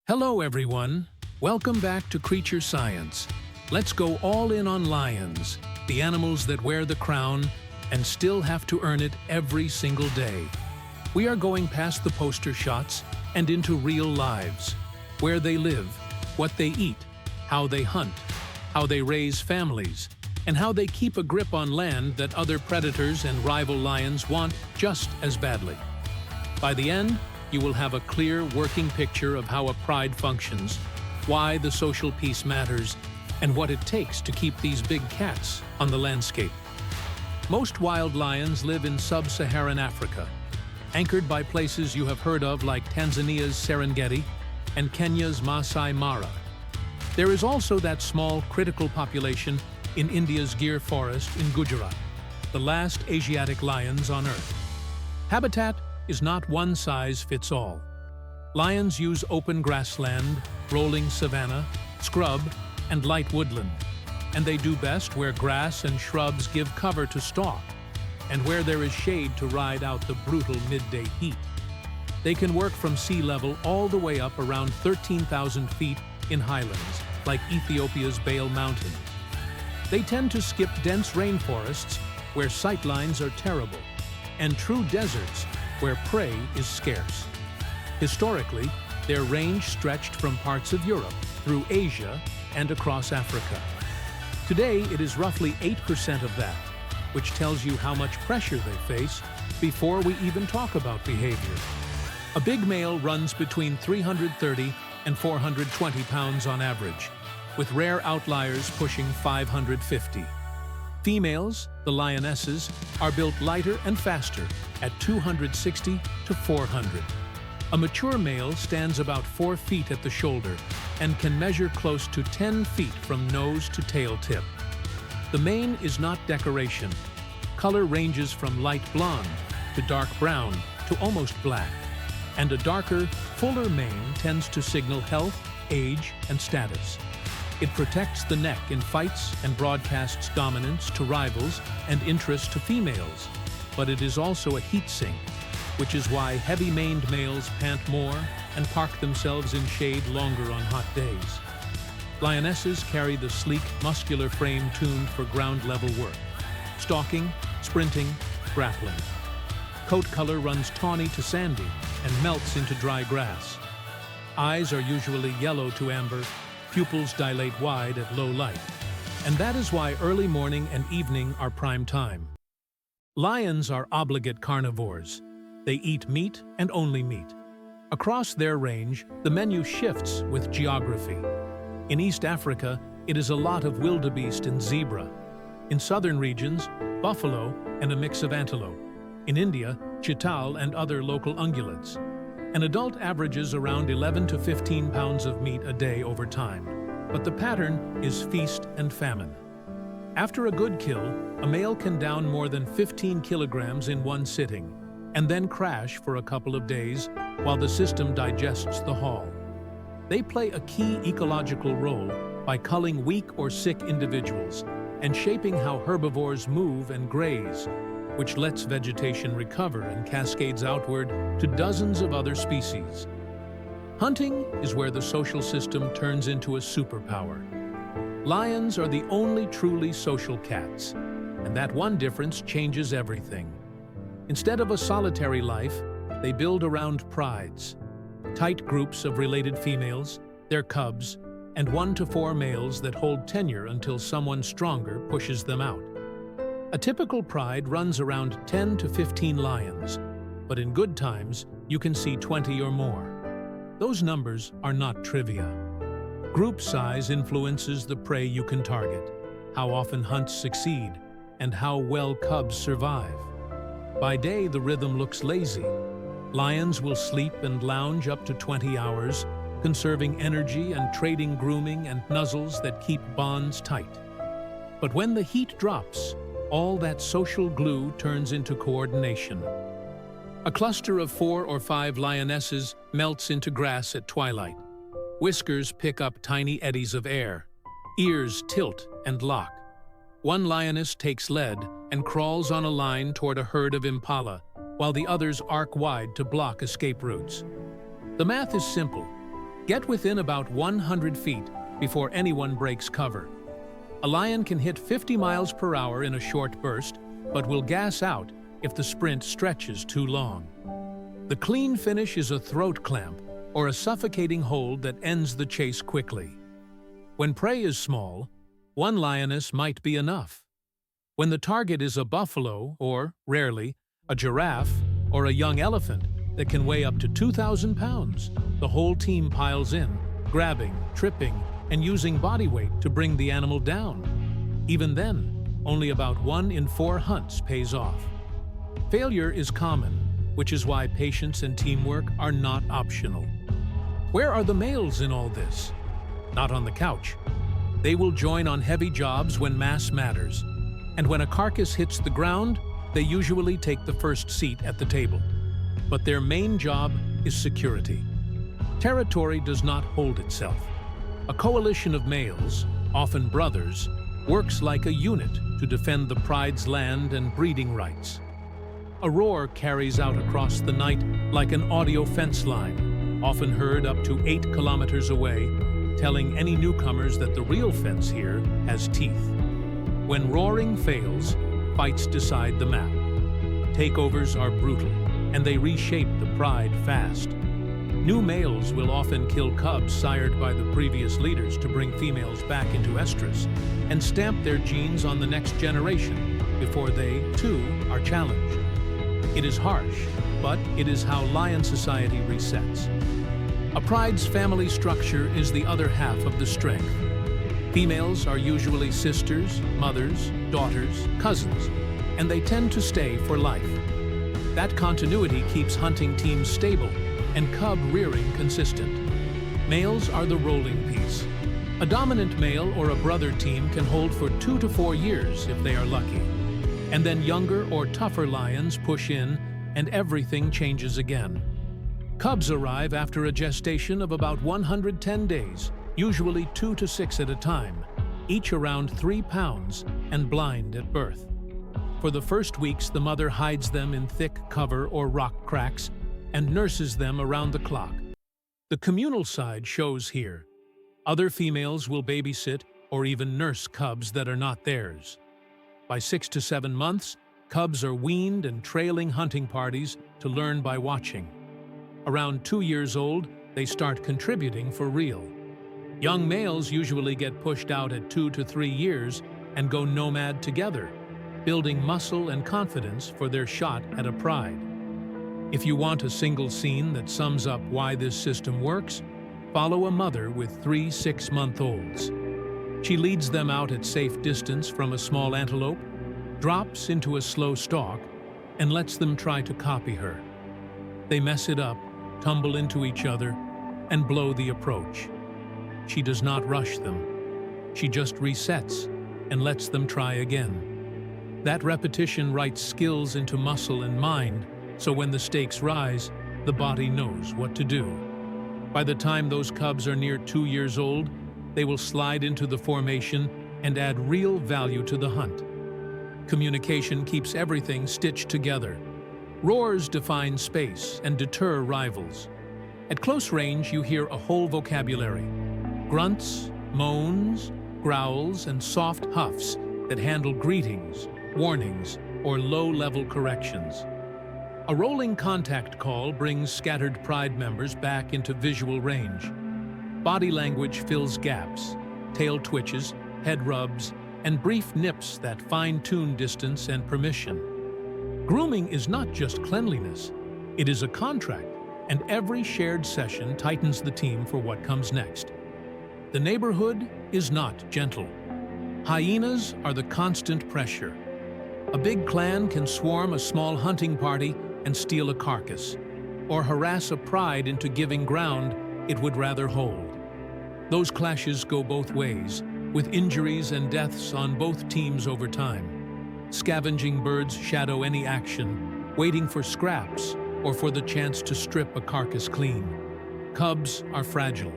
Hello everyone, welcome back to Creature Science. Let's go all in on lions, the animals that wear the crown and still have to earn it every single day. We are going past the poster shots and into real lives, where they live, what they eat, how they hunt, how they raise families, and how they keep a grip on land that other predators and rival lions want just as badly. By the end, you will have a clear working picture of how a pride functions, why the social piece matters, and what it takes to keep these big cats on the landscape. Most wild lions live in sub-Saharan Africa, anchored by places you have heard of like Tanzania's Serengeti and Kenya's Masai Mara. There is also that small critical population in India's Gir forest in Gujarat, the last Asiatic lions on Earth. Habitat is not one size fits all. Lions use open grassland, rolling savanna, scrub, and light woodland, and they do best where grass and shrubs give cover to stalk, and where there is shade to ride out the brutal midday heat. They can work from sea level all the way up around 13,000 feet in highlands, like Ethiopia's Bale Mountains. They tend to skip dense rainforests where sightlines are terrible, and true deserts where prey is scarce. Historically, their range stretched from parts of Europe through Asia and across Africa. Today, it is roughly 8% of that, which tells you how much pressure they face before we even talk about behavior. A big male runs between 330 and 420 pounds on average, with rare outliers pushing 550. Females, the lionesses, are built lighter and faster at 260 to 400. A mature male stands about 4 feet at the shoulder and can measure close to 10 feet from nose to tail tip. The mane is not decoration. Color ranges from light blonde to dark brown to almost black, and a darker, fuller mane tends to signal health, age, and status. It protects the neck in fights and broadcasts dominance to rivals and interest to females, but it is also a heat sink, which is why heavy-maned males pant more and park themselves in shade longer on hot days. Lionesses carry the sleek, muscular frame tuned for ground-level work, stalking, sprinting, grappling. Coat color runs tawny to sandy and melts into dry grass. Eyes are usually yellow to amber, pupils dilate wide at low light, and that is why early morning and evening are prime time. Lions are obligate carnivores. They eat meat and only meat. Across their range, the menu shifts with geography. In East Africa, it is a lot of wildebeest and zebra. In southern regions, buffalo and a mix of antelope. In India, chital and other local ungulates. An adult averages around 11 to 15 pounds of meat a day over time, but the pattern is feast and famine. After a good kill, a male can down more than 15 kilograms in one sitting, and then crash for a couple of days while the system digests the haul. They play a key ecological role by culling weak or sick individuals and shaping how herbivores move and graze, which lets vegetation recover and cascades outward to dozens of other species. Hunting is where the social system turns into a superpower. Lions are the only truly social cats, and that one difference changes everything. Instead of a solitary life, they build around prides. Tight groups of related females, their cubs, and 1 to 4 males that hold tenure until someone stronger pushes them out. A typical pride runs around 10 to 15 lions, but in good times, you can see 20 or more. Those numbers are not trivia. Group size influences the prey you can target, how often hunts succeed, and how well cubs survive. By day, the rhythm looks lazy. Lions will sleep and lounge up to 20 hours, conserving energy and trading grooming and nuzzles that keep bonds tight. But when the heat drops, all that social glue turns into coordination. A cluster of 4 or 5 lionesses melts into grass at twilight. Whiskers pick up tiny eddies of air. Ears tilt and lock. One lioness takes lead and crawls on a line toward a herd of impala, while the others arc wide to block escape routes. The math is simple. Get within about 100 feet before anyone breaks cover. A lion can hit 50 miles per hour in a short burst, but will gas out if the sprint stretches too long. The clean finish is a throat clamp or a suffocating hold that ends the chase quickly. When prey is small, one lioness might be enough. When the target is a buffalo or, rarely, a giraffe or a young elephant that can weigh up to 2,000 pounds, the whole team piles in, grabbing, tripping, and using body weight to bring the animal down. Even then, only about 1 in 4 hunts pays off. Failure is common, which is why patience and teamwork are not optional. Where are the males in all this? Not on the couch. They will join on heavy jobs when mass matters, and when a carcass hits the ground, they usually take the first seat at the table. But their main job is security. Territory does not hold itself. A coalition of males, often brothers, works like a unit to defend the pride's land and breeding rights. A roar carries out across the night like an audio fence line, often heard up to 8 kilometers away, telling any newcomers that the real fence here has teeth. When roaring fails, fights decide the map. Takeovers are brutal, and they reshape the pride fast. New males will often kill cubs sired by the previous leaders to bring females back into estrus and stamp their genes on the next generation before they, too, are challenged. It is harsh, but it is how lion society resets. A pride's family structure is the other half of the strength. Females are usually sisters, mothers, daughters, cousins, and they tend to stay for life. That continuity keeps hunting teams stable and cub rearing consistent. Males are the rolling piece. A dominant male or a brother team can hold for 2 to 4 years if they are lucky. And then younger or tougher lions push in and everything changes again. Cubs arrive after a gestation of about 110 days, usually 2 to 6 at a time, each around 3 pounds and blind at birth. For the first weeks, the mother hides them in thick cover or rock cracks and nurses them around the clock. The communal side shows here. Other females will babysit or even nurse cubs that are not theirs. By 6 to 7 months, cubs are weaned and trailing hunting parties to learn by watching. Around 2 years old, they start contributing for real. Young males usually get pushed out at 2 to 3 years and go nomad together, building muscle and confidence for their shot at a pride. If you want a single scene that sums up why this system works, follow a mother with 3 6-month-olds. She leads them out at safe distance from a small antelope, drops into a slow stalk, and lets them try to copy her. They mess it up, tumble into each other, and blow the approach. She does not rush them. She just resets and lets them try again. That repetition writes skills into muscle and mind, so when the stakes rise, the body knows what to do. By the time those cubs are near 2 years old, they will slide into the formation and add real value to the hunt. Communication keeps everything stitched together. Roars define space and deter rivals. At close range, you hear a whole vocabulary. Grunts, moans, growls, and soft huffs that handle greetings, warnings, or low-level corrections. A rolling contact call brings scattered pride members back into visual range. Body language fills gaps, tail twitches, head rubs, and brief nips that fine-tune distance and permission. Grooming is not just cleanliness, it is a contract, and every shared session tightens the team for what comes next. The neighborhood is not gentle. Hyenas are the constant pressure. A big clan can swarm a small hunting party and steal a carcass, or harass a pride into giving ground it would rather hold. Those clashes go both ways, with injuries and deaths on both teams over time. Scavenging birds shadow any action, waiting for scraps or for the chance to strip a carcass clean. Cubs are fragile.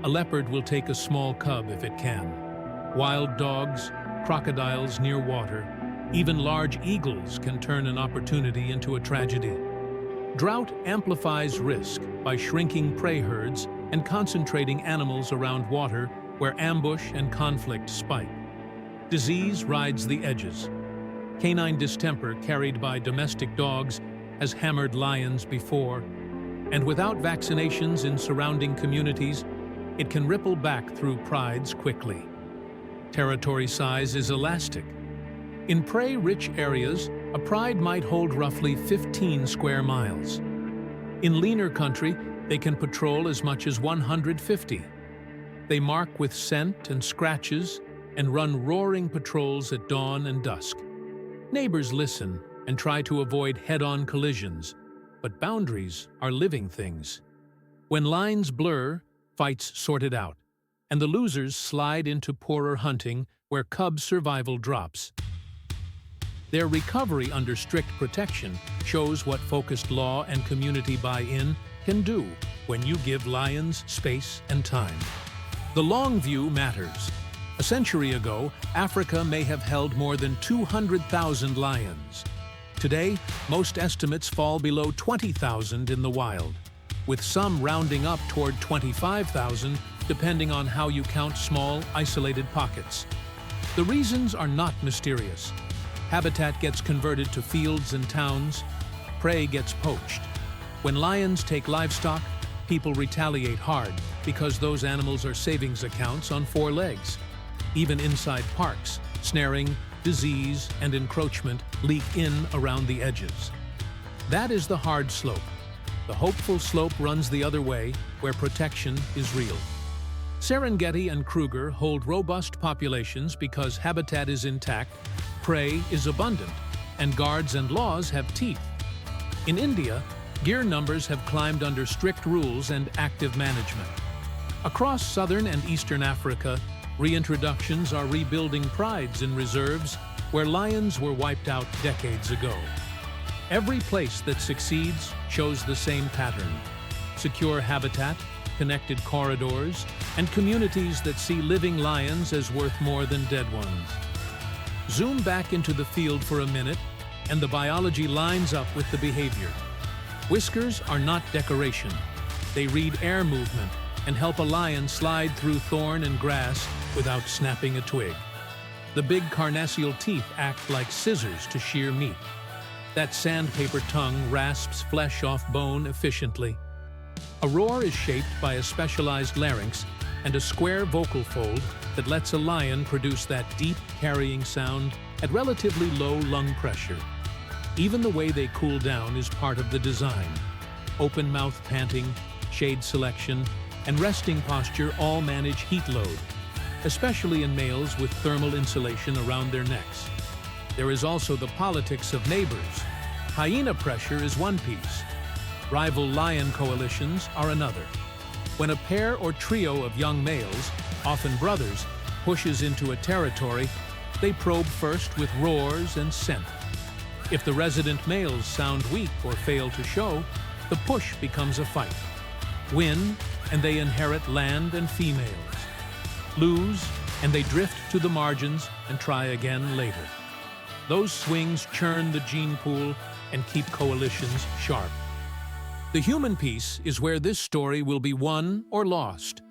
A leopard will take a small cub if it can. Wild dogs, crocodiles near water, even large eagles can turn an opportunity into a tragedy. Drought amplifies risk by shrinking prey herds and concentrating animals around water where ambush and conflict spike. Disease rides the edges. Canine distemper carried by domestic dogs has hammered lions before, and without vaccinations in surrounding communities, it can ripple back through prides quickly. Territory size is elastic. In prey-rich areas, a pride might hold roughly 15 square miles. In leaner country, they can patrol as much as 150. They mark with scent and scratches and run roaring patrols at dawn and dusk. Neighbors listen and try to avoid head-on collisions, but boundaries are living things. When lines blur, fights sort it out, and the losers slide into poorer hunting where cub survival drops. Their recovery under strict protection shows what focused law and community buy-in can do when you give lions space and time. The long view matters. A century ago, Africa may have held more than 200,000 lions. Today, most estimates fall below 20,000 in the wild, with some rounding up toward 25,000 depending on how you count small, isolated pockets. The reasons are not mysterious. Habitat gets converted to fields and towns, prey gets poached. When lions take livestock, people retaliate hard because those animals are savings accounts on four legs. Even inside parks, snaring, disease, and encroachment leak in around the edges. That is the hard slope. The hopeful slope runs the other way, where protection is real. Serengeti and Kruger hold robust populations because habitat is intact, prey is abundant, and guards and laws have teeth. In India, deer numbers have climbed under strict rules and active management. Across southern and eastern Africa, reintroductions are rebuilding prides in reserves where lions were wiped out decades ago. Every place that succeeds shows the same pattern: secure habitat, connected corridors, and communities that see living lions as worth more than dead ones. Zoom back into the field for a minute, and the biology lines up with the behavior. Whiskers are not decoration. They read air movement and help a lion slide through thorn and grass without snapping a twig. The big carnassial teeth act like scissors to shear meat. That sandpaper tongue rasps flesh off bone efficiently. A roar is shaped by a specialized larynx and a square vocal fold that lets a lion produce that deep, carrying sound at relatively low lung pressure. Even the way they cool down is part of the design. Open mouth panting, shade selection, and resting posture all manage heat load, especially in males with thermal insulation around their necks. There is also the politics of neighbors. Hyena pressure is one piece. Rival lion coalitions are another. When a pair or trio of young males, often brothers, pushes into a territory, they probe first with roars and scent. If the resident males sound weak or fail to show, the push becomes a fight. Win, and they inherit land and females. Lose, and they drift to the margins and try again later. Those swings churn the gene pool and keep coalitions sharp. The human piece is where this story will be won or lost.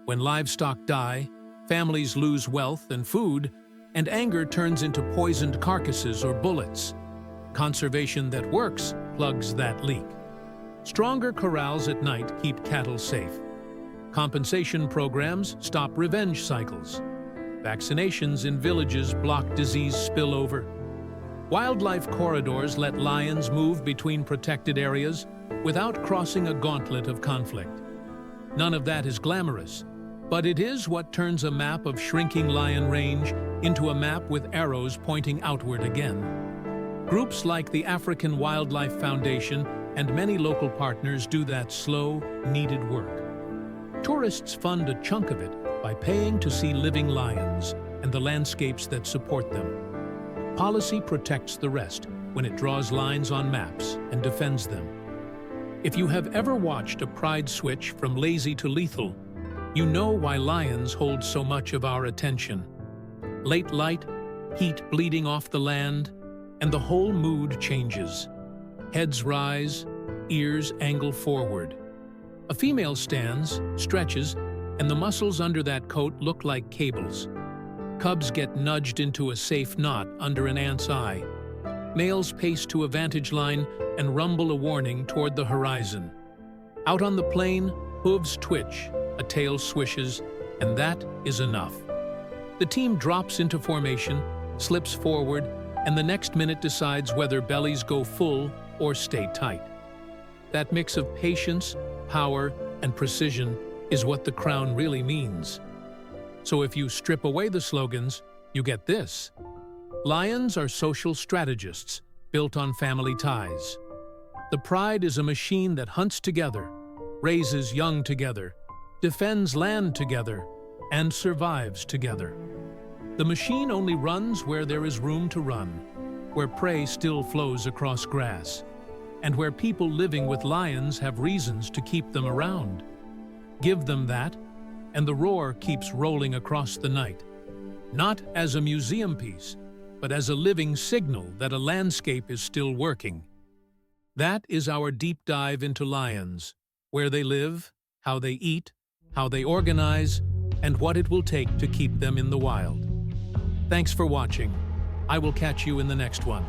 When livestock die, families lose wealth and food, and anger turns into poisoned carcasses or bullets. Conservation that works plugs that leak. Stronger corrals at night keep cattle safe. Compensation programs stop revenge cycles. Vaccinations in villages block disease spillover. Wildlife corridors let lions move between protected areas without crossing a gauntlet of conflict. None of that is glamorous, but it is what turns a map of shrinking lion range into a map with arrows pointing outward again. Groups like the African Wildlife Foundation and many local partners do that slow, needed work. Tourists fund a chunk of it by paying to see living lions and the landscapes that support them. Policy protects the rest when it draws lines on maps and defends them. If you have ever watched a pride switch from lazy to lethal, you know why lions hold so much of our attention. Late light, heat bleeding off the land, and the whole mood changes. Heads rise, ears angle forward. A female stands, stretches, and the muscles under that coat look like cables. Cubs get nudged into a safe knot under an ant's eye. Males pace to a vantage line and rumble a warning toward the horizon. Out on the plain, hooves twitch, a tail swishes, and that is enough. The team drops into formation, slips forward, and the next minute decides whether bellies go full or stay tight. That mix of patience, power, and precision is what the crown really means. So if you strip away the slogans, you get this. Lions are social strategists, built on family ties. The pride is a machine that hunts together, raises young together, defends land together, and survives together. The machine only runs where there is room to run, where prey still flows across grass, and where people living with lions have reasons to keep them around. Give them that, and the roar keeps rolling across the night, not as a museum piece, but as a living signal that a landscape is still working. That is our deep dive into lions, where they live, how they eat, how they organize, and what it will take to keep them in the wild. Thanks for watching. I will catch you in the next one.